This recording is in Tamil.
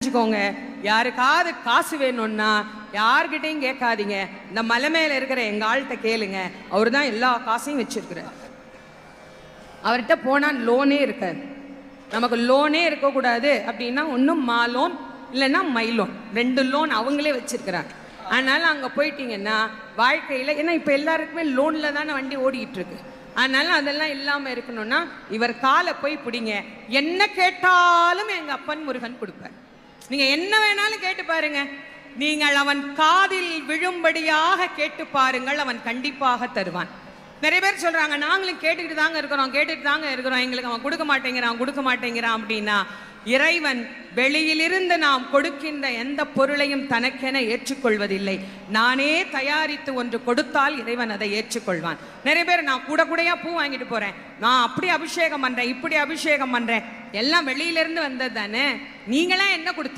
புரிஞ்சுக்கோங்க, யாருக்காவது காசு வேணும்னா யார்கிட்டையும் கேட்காதீங்க, இந்த மலை மேல இருக்கிற எங்க ஆள்கிட்ட கேளுங்க. அவர் தான் எல்லா காசையும் வச்சிருக்கிறார். அவர்கிட்ட போனா லோனே இருக்காது. நமக்கு லோனே இருக்கக்கூடாது அப்படின்னா ஒன்றும் மா லோன் இல்லைன்னா மை லோன், 2 லோன் அவங்களே வச்சிருக்கிறாங்க. அதனால அங்கே போயிட்டீங்கன்னா வாழ்க்கையில், ஏன்னா இப்போ எல்லாருக்குமே லோனில் தானே வண்டி ஓடிக்கிட்டு இருக்கு. அதனால அதெல்லாம் இல்லாமல் இருக்கணும்னா இவர் காலை போய் பிடிங்க. என்ன கேட்டாலும் எங்கள் அப்பன் முருகன் கொடுப்பார். நீங்கள் என்ன வேணாலும் கேட்டு பாருங்க. நீங்கள் அவன் காதில் விழும்படியாக கேட்டு பாருங்கள், அவன் கண்டிப்பாக தருவான். நிறைய பேர் சொல்றாங்க, நாங்களும் கேட்டுக்கிட்டு தாங்க இருக்கிறோம், எங்களுக்கு அவன் கொடுக்க மாட்டேங்கிறான் அப்படின்னா, இறைவன் வெளியிலிருந்து நாம் கொடுக்கின்ற எந்த பொருளையும் தனக்கென ஏற்றுக்கொள்வதில்லை. நானே தயாரித்து ஒன்று கொடுத்தால் இறைவன் அதை ஏற்றுக்கொள்வான். நிறைய பேர் நான் கூடையா பூ வாங்கிட்டு போறேன், நான் அப்படி அபிஷேகம் பண்றேன், இப்படி அபிஷேகம் பண்றேன், எல்லாம் வெளியிலிருந்து வந்தது தானே, நீங்களாம் என்ன கொடுத்தீங்க?